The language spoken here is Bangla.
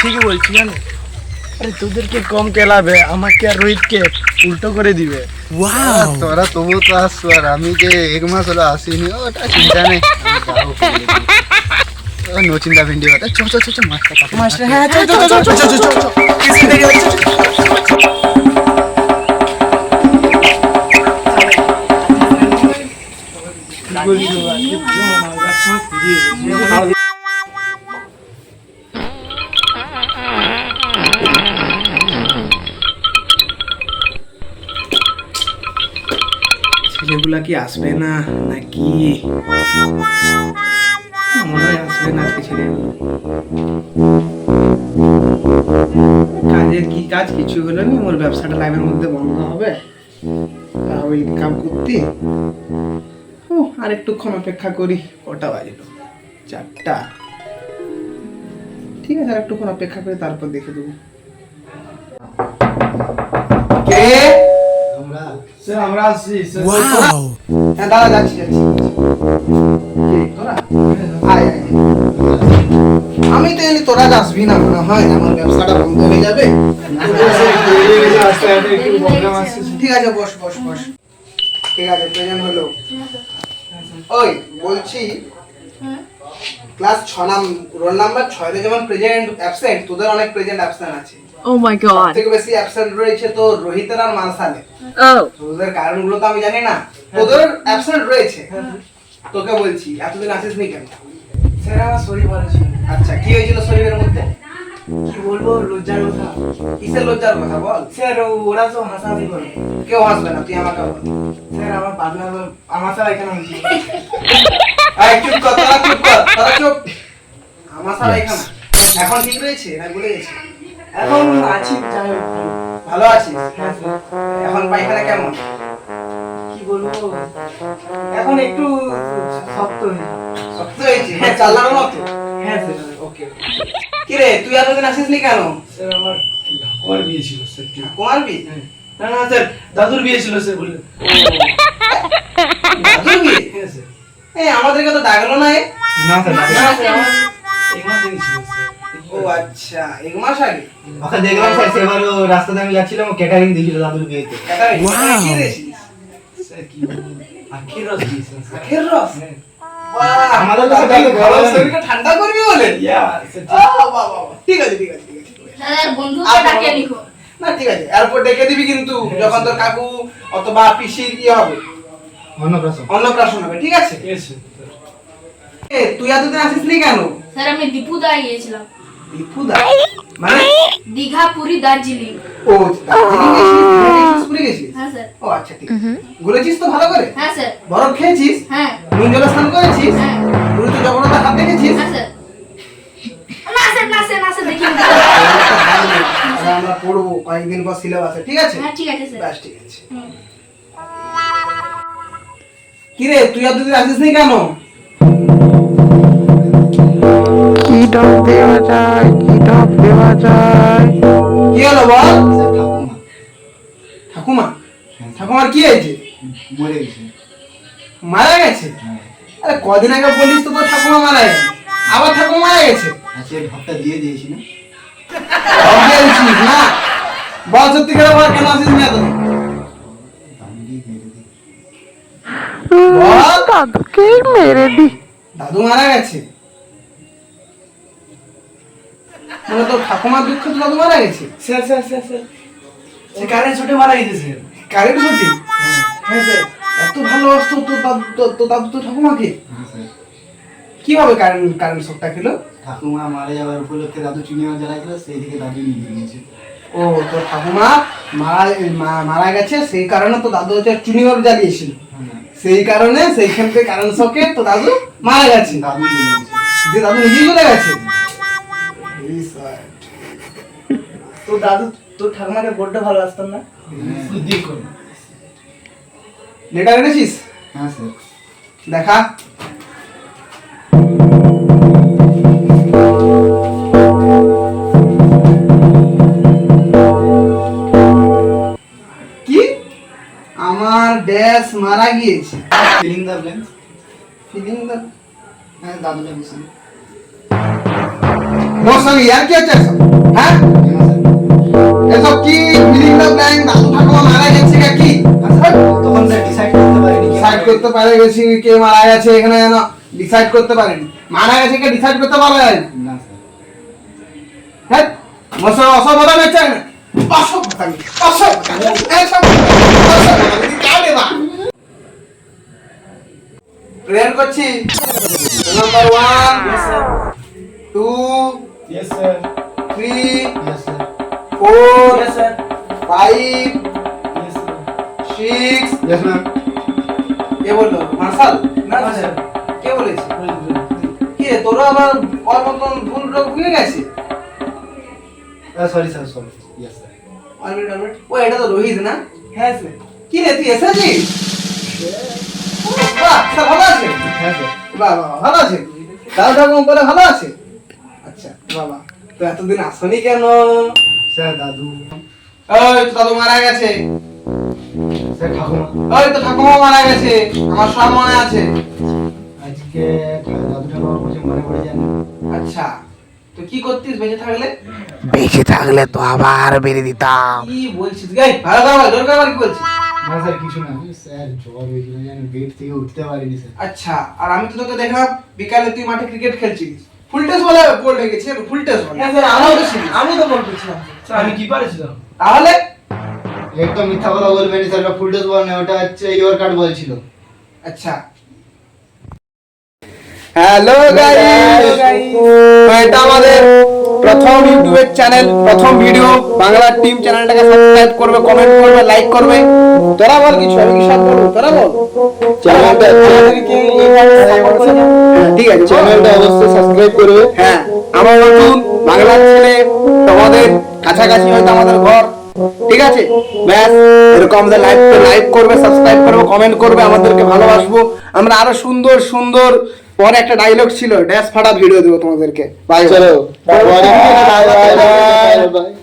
ঠিকই বলছি জানো। আরে তোদেরকে কম কেলাবে, আমাকে আর রোহিতকে উল্টো করে দিবে। তোরা তবু তো আসছো, আর আমি যে 1 মাস হলো আসিনি, ওটা চিন্তা নেই। নো চিন্তা ভিন্ডি কথা। চো চো চো চো মাস্টার, হ্যাঁ চল চল চল চল চল চল কিসে দেখে ছেলেগুলা কি আসবে না নাকি? মনে হয় আসবে না আজকে ছেলে। কাজের কি কাজ, কিছু হলো না। ওর ব্যবসাটা লাইভের মধ্যে বন্ধ হবে, ওই কাম করতে। ও আর একটুক্ষণ অপেক্ষা করি। কটা বাজলো? 4টা। ঠিক আছে, আর একটুক্ষণ অপেক্ষা করে তারপর দেখে দেবো। কে? স্যার আমরা আসছি। হ্যাঁ দাদা, যাচ্ছি যাচ্ছি। কে তোরা? আয় আয়। আমি তো জানি তোরা আসবি না, মনে হয় আমার ব্যবসাটা বন্ধ হয়ে যাবে। ঠিক আছে, বস বস বস। ঠিক আছে, প্রেজেন্ট হলো। ওই বলছি, ক্লাস 6 রোল নাম্বার 6 যেমন প্রেজেন্ট অ্যাবসেন্ট, তোদের অনেক প্রেজেন্ট অ্যাবসেন্ট আছে। Oh my god. থেকে বেশি অ্যাবসেন্ট রয়েছে তো রোহিতের আর মানসালে। Oh. তোদের কারণগুলো তো আমি জানি না, তোদের অ্যাবসেন্ট রয়েছে। তোকে বলছি, এতদিন আসিসনি কেন? স্যার আমার শরীর ভালো ছিল। আচ্ছা, কি হয়েছিল শরীরের মধ্যে? কি বলবো, লজ্জার কথা। কিসের লজ্জার কথা বল? স্যার ওরা তো হাসাহাসি করে। কেউ হাসবে না, তুই আমাকে বল। স্যার আমার পার্টনার আমার সাথে এখানে হয়েছিল। এই চুপ কর, তোরা চুপ কর, তোরা চুপ। আমার সারা এখানে এখন ঠিক রয়েছে না ভুলে গেছি? এখন আছি, যাই হোক। ভালো আছিস? হ্যাঁ স্যার। এখন পায়খানা কেমন? কি বলবো, এখন একটু শক্ত হয়েছে। শক্ত হয়েছে? হ্যাঁ, চালানোর মতো। হ্যাঁ স্যার। ওকে। কি রে, তুই এতদিন আসিসনি কেন? স্যার আমার ঠাকুমার বিয়ে ছিল স্যার। কুমার বি? না না স্যার, দাদুর বিয়ে ছিল স্যার বললেন। দাদুর বিয়ে? হ্যাঁ স্যার। এই আমাদেরকে তো ডাকলো না। না স্যার, না স্যার, আমার এই মাসে ছিল স্যার। ও আচ্ছা, 1 মাস আগে। ওকে দেখলাম স্যার, সেবারও রাস্তাতে আমি যাচ্ছিলাম, ক্যাটারিং দিয়েছিল দাদুর বিয়েতে। কি দিয়েছিস? স্যার কি বলবো, আখের রস দিয়েছেন স্যার। আখের রস? হ্যাঁ। বাহ, আমাদের তো দাদু সেটা গরম ভালো শরীরকে ঠান্ডা করবি বলে? ইয়া স্যার। বাহ, ঠিক আছে ঠিক আছে ঠিক আছে। দাদা বন্ধুকে ডাকে নিকো। না ঠিক আছে, এরপর ডেকে দিবি কিন্তু যখন তোর কাকু অথবা পিসির কি হবে, অন্নপ্রাশন। অন্নপ্রাশন হবে, ঠিক আছে? ঠিক আছে স্যার। এ তুই এতদিন আসিসনি কেন? স্যার আমি দীপুদা গিয়েছিলাম। দীপুদা মানে? দীঘা, পুরী, দার্জিলিং। ও দার্জিলিং পুরী গেছিস? হ্যাঁ স্যার। ও আচ্ছা ঠিক আছে। ঘুরেছিস তো ভালো করে? হ্যাঁ স্যার। বরফ খেয়েছিস? হ্যাঁ। নুন জলে স্নান করেছিস? হ্যাঁ। পুরীতে জগন্নাথের হাত দেখেছিস? হ্যাঁ স্যার। না স্যার দেখি। আরে আমরা পড়বো কয়েকদিন পর সিলেবাসে, ঠিক আছে? হ্যাঁ ঠিক আছে স্যার। ব্যাস ঠিক আছে। কি রে, তুই এতদিন আসিসনি কেন? কি ডব দেওয়া যায়, কি ডব দেওয়া যায়? কি হলো বল? স্যার ঠাকুমা ঠাকুমা? ঠাকুমার কি হয়েছে? মরে গেছে। মারা গেছে? হ্যাঁ। আরে কদিন আগে বলিস তো তোর ঠাকুমা মারা গেছে, আবার ঠাকুমা মারা গেছে? আজকে ঢপটা দিয়ে দিয়েছি না। ভাবতে আছিস না? বল সত্যি করে বল, কেন আসিস না তুই? দাদুকে মেরে দিই। বল। দাদুকে মেরে দি। দাদু মারা গেছে মানে তোর ঠাকুমার দুঃখে তো দাদু মারা গেছে? স্যার স্যার স্যার স্যার, সে কারেন্ট ছুটে মারা গেছে স্যার। কারেন্ট ছুটি? হ্যাঁ স্যার। এত ভালো অস্ত্র তোর দাদু তো ঠাকুমাকে হ্যাঁ স্যার। কিভাবে কারেন্ট শকটা খেলো? ঠাকুমা মারা যাওয়ার উপলক্ষে দাদু চুনি মাছ জ্বালাইছিল, সেই থেকে দাদু নিয়ে নিয়েছে। ও তোর ঠাকুমা মারা গেছে, সেই কারণে তো দাদু হচ্ছে চুনিমার জ্বালিয়েছিল, হ্যাঁ। সেই কারণে সেইখান থেকে কারেন্ট শকে তো দাদু মারা গেছে। দাদু নিয়ে গেছে। যে দাদু নিজেই চলে গেছে। তোর দাদু তোর ঠাকুমাকে বড্ড ভালোবাসতাম না? বুদ্ধি করে। লেটার এনেছিস? হ্যাঁ স্যার। দেখা। কি? আমার ড্যাশ মারা গিয়েছে। Filling the blanks. ফিলিং দা? হ্যাঁ দাদুটা গেছিল। মোর সঙ্গে ইয়ার কি হচ্ছে এসব? হ্যাঁ এসব কি ফিলিং দ্য ব্ল্যাঙ্ক দাদু ঠাকুমা মারা গেছে কি তখন স্যার ডিসাইড করতে পারিনি কে ডিসাইড করতে পারে গেছি কে মারা গেছে এখানে যেন ডিসাইড করতে পারেনি মারা গেছে কে ডিসাইড করতে পারে না স্যার হ্যাঁ মোর সঙ্গে অসভ্যতা হচ্ছে না অসভ্যতা এসব কাটে বা প্রেয়ার করছি number 1 2 yes sir 3 yes sir 4 Yes, sir. 5 yes sir 6 yes ma'am কে বললো মার্শাল না না, স্যার স্যার। কে বলেছে কি রে তোরা আবার ওর মতন ভুল রোগ ভুলে গেছে sorry sir sorry yes sir already ও এটা তো রোহিত না হ্যাঁ স্যার কি রে তুই এসেছিস বাহ স্যার ভালো আছে হ্যাঁ স্যার বাহ বাহ ভালো আছে দাদু ঠাকুমা বলে ভালো আছে আচ্ছা বাবা তো এতদিন আসনি কেন স্যার দাদু ওই তো দাদু মারা গেছে স্যার ঠাকুমা ওই তো ঠাকুমা মারা গেছে আমার সব মনে আছে আজকে দাদু ঠাকুমা বলছে মনে পড়ে জানি আচ্ছা তো কি করতিস বেঁচে থাকলে বেঁচে থাকলে তো আবার বেড়ে দিতাম। কি বলছিস গাই ভালো করে বল জোর করে বল কি বলছিস না স্যার কিছু না স্যার জ্বর হয়েছিল জানি বেড থেকে উঠতে পারিনি স্যার আচ্ছা আর আমি তো তোকে দেখলাম বিকালে তুই মাঠে ক্রিকেট খেলছিস ফুল টেস বলে বল রেখেছি ফুল টেস বলে হ্যাঁ স্যার আমিও তো ছিলাম আমি তো বল করছিলাম স্যার আমি কিপার ছিলাম তাহলে একদম মিথ্যা কথা বলবেন স্যার ওটা ফুল ডেজ বল না ওটা হচ্ছে ইয়োর কার্ড বল ছিল আচ্ছা হ্যালো গাইস তো এটা আমাদের প্রথম ইউটিউবের চ্যানেল প্রথম ভিডিও বাংলা টিম চ্যানেলটাকে সাবস্ক্রাইব করবে কমেন্ট করবে লাইক করবে তোরা বল কিছু আমি কি সব বলবো তোরা বল চ্যানেলটা আমাদেরকে এইভাবে সাপোর্ট করে দাও। হ্যাঁ, ঠিক আছে চ্যানেলটা অবশ্যই সাবস্ক্রাইব করবে হ্যাঁ আমার নতুন বাংলার ছেলে তোমাদের কাছাকাছি হয়তো আমাদের ঘর ঠিক আছে ব্যাস এরকম আমাদের লাইভ করবে সাবস্ক্রাইব করবে কমেন্ট করবে আমাদেরকে ভালোবাসবো আমরা আরো সুন্দর সুন্দর পরে একটা ডায়লগ ছিল ড্যাশ ফাটা ভিডিও দেবো তোমাদেরকে বাই চলো বাই বাই বাই